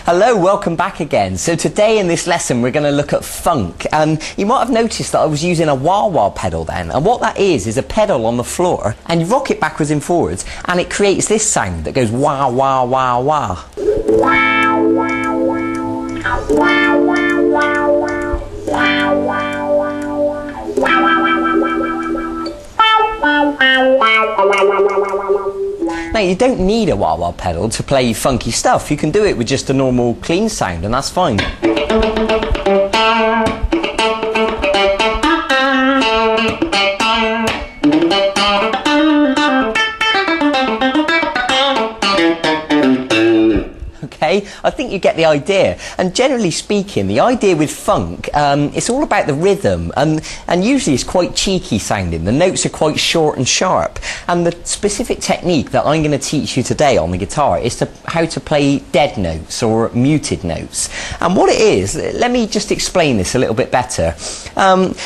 Hello, welcome back again. So today in this lesson we're going to look at funk. You might have noticed that I was using a wah-wah pedal then, and what that is a pedal on the floor, and you rock it backwards and forwards and it creates this sound that goes wah wah wah wah. Now you don't need a wah-wah pedal to play funky stuff. You can do it with just a normal clean sound and that's fine. Okay, I think you get the idea. And generally speaking, the idea with funk, it's all about the rhythm, and usually it's quite cheeky sounding. The notes are quite short and sharp. And the specific technique that I'm going to teach you today on the guitar is how to play dead notes or muted notes. And what it is, let me just explain this a little bit better.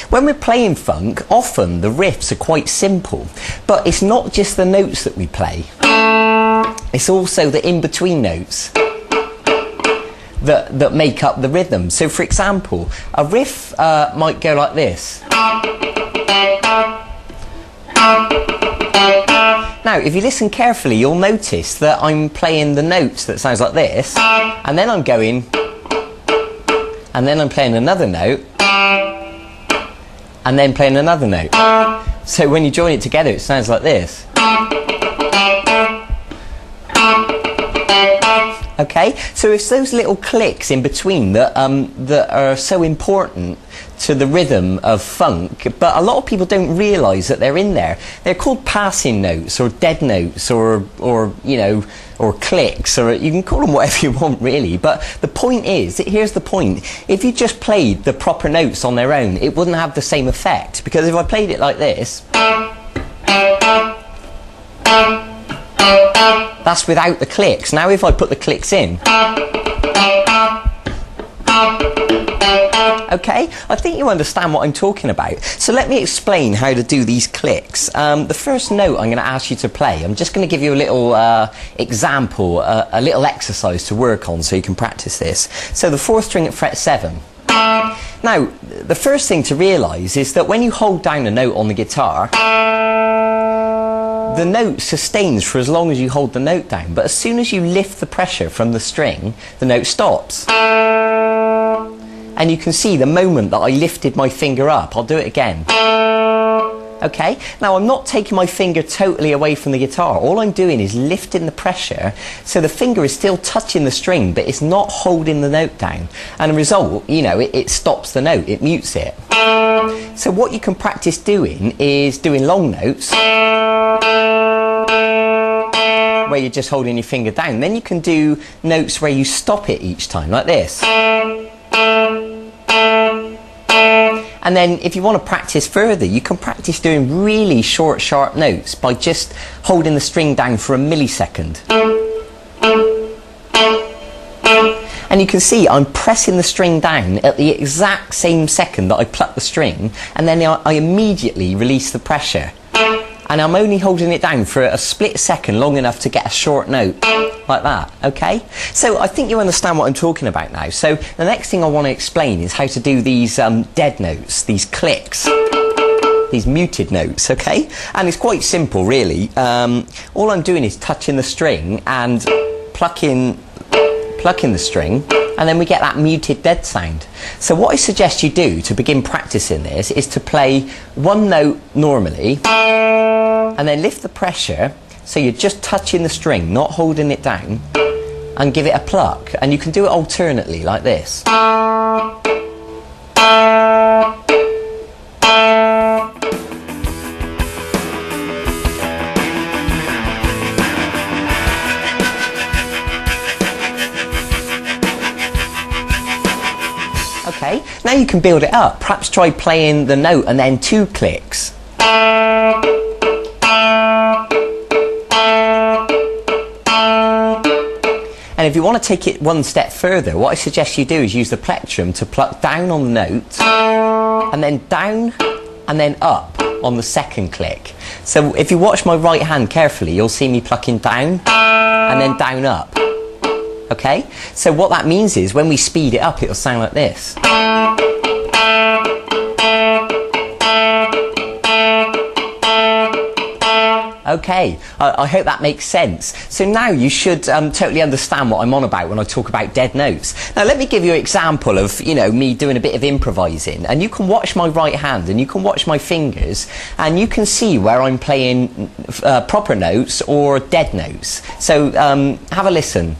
When we're playing funk, often the riffs are quite simple, but it's not just the notes that we play. It's also the in-between notes that make up the rhythm. So for example, a riff might go like this. Now if you listen carefully, you'll notice that I'm playing the notes that sounds like this, and then I'm going, and then I'm playing another note, and then playing another note. So when you join it together it sounds like this. Okay, so it's those little clicks in between that are so important to the rhythm of funk, but a lot of people don't realise that they're in there. They're called passing notes or dead notes or you know, or clicks, or you can call them whatever you want really, but the point is, here's the point, if you just played the proper notes on their own it wouldn't have the same effect, because if I played it like this, that's without the clicks. Now if I put the clicks in, okay, I think you understand what I'm talking about. So let me explain how to do these clicks. The first note I'm going to ask you to play, I'm just going to give you a little example, a little exercise to work on so you can practice this. So the 4th string at fret 7. Now the first thing to realise is that when you hold down a note on the guitar, the note sustains for as long as you hold the note down, but as soon as you lift the pressure from the string, the note stops. And you can see the moment that I lifted my finger up. I'll do it again. Okay, now I'm not taking my finger totally away from the guitar. All I'm doing is lifting the pressure, so the finger is still touching the string, but it's not holding the note down. And the result, you know, it stops the note, it mutes it. So what you can practice doing is doing long notes, where you're just holding your finger down. Then you can do notes where you stop it each time, like this. And then if you want to practice further, you can practice doing really short, sharp notes by just holding the string down for a millisecond. And you can see I'm pressing the string down at the exact same second that I pluck the string, and then I immediately release the pressure. And I'm only holding it down for a split second, long enough to get a short note, like that, okay? So I think you understand what I'm talking about now. So the next thing I want to explain is how to do these dead notes, these clicks, these muted notes, okay? And it's quite simple, really. All I'm doing is touching the string and plucking the string, and then we get that muted dead sound. So what I suggest you do to begin practicing this is to play one note normally, and then lift the pressure, so you're just touching the string, not holding it down, and give it a pluck. And you can do it alternately, like this. Okay, now you can build it up. Perhaps try playing the note and then 2 clicks. And if you want to take it one step further, what I suggest you do is use the plectrum to pluck down on the note, and then down, and then up on the second click. So if you watch my right hand carefully, you'll see me plucking down, and then down up. Okay? So what that means is, when we speed it up, it'll sound like this. Okay, I hope that makes sense. So now you should totally understand what I'm on about when I talk about dead notes. Now let me give you an example of, you know, me doing a bit of improvising, and you can watch my right hand and you can watch my fingers, and you can see where I'm playing proper notes or dead notes. So have a listen.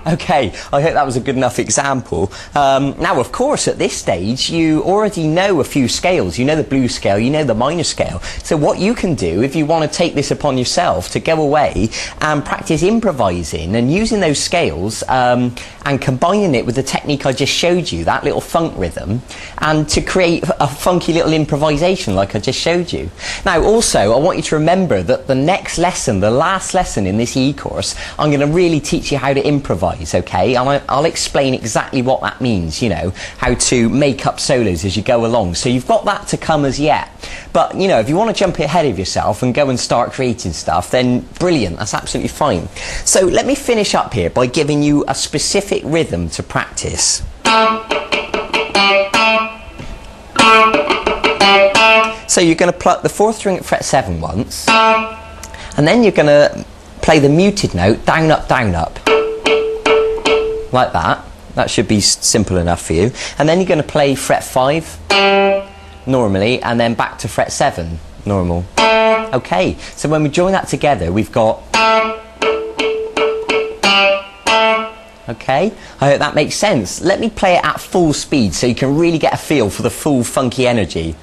Okay, I hope that was a good enough example. Now, of course, at this stage, you already know a few scales. You know the blues scale, you know the minor scale. So what you can do, if you want to take this upon yourself, to go away and practice improvising and using those scales and combining it with the technique I just showed you, that little funk rhythm, and to create a funky little improvisation like I just showed you. Now, also, I want you to remember that the next lesson, the last lesson in this e-course, I'm going to really teach you how to improvise. Okay, I'll explain exactly what that means, you know, how to make up solos as you go along. So you've got that to come as yet. But, you know, if you want to jump ahead of yourself and go and start creating stuff, then brilliant, that's absolutely fine. So let me finish up here by giving you a specific rhythm to practice. So you're going to pluck the 4th string at fret 7 once, and then you're going to play the muted note down, up, like that. That should be simple enough for you. And then you're going to play fret 5 normally, and then back to fret 7 normal. Okay, so when we join that together, we've got... Okay, I hope that makes sense. Let me play it at full speed so you can really get a feel for the full funky energy.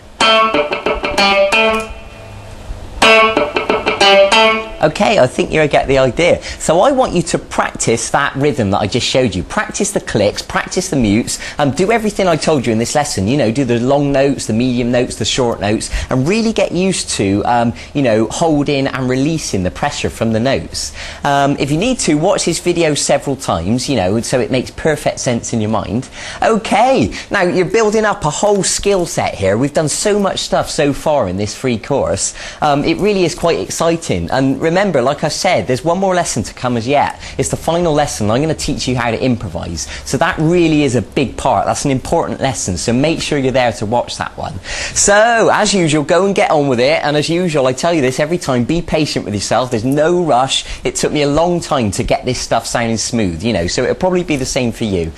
Okay, I think you get the idea. So I want you to practice that rhythm that I just showed you. Practice the clicks, practice the mutes, and do everything I told you in this lesson. You know, do the long notes, the medium notes, the short notes, and really get used to, you know, holding and releasing the pressure from the notes. If you need to, watch this video several times, you know, so it makes perfect sense in your mind. Okay, now you're building up a whole skill set here. We've done so much stuff so far in this free course. It really is quite exciting. And remember, like I said, there's one more lesson to come as yet. It's the final lesson. I'm going to teach you how to improvise. So that really is a big part. That's an important lesson. So make sure you're there to watch that one. So, as usual, go and get on with it. And as usual, I tell you this every time, be patient with yourself. There's no rush. It took me a long time to get this stuff sounding smooth, you know, so it'll probably be the same for you.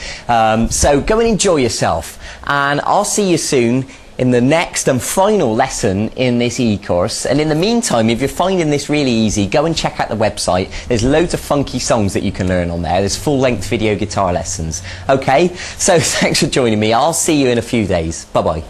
So go and enjoy yourself. And I'll see you soon in the next and final lesson in this e-course. And in the meantime, if you're finding this really easy, go and check out the website. There's loads of funky songs that you can learn on there. There's full-length video guitar lessons. Okay, so thanks for joining me. I'll see you in a few days. Bye-bye.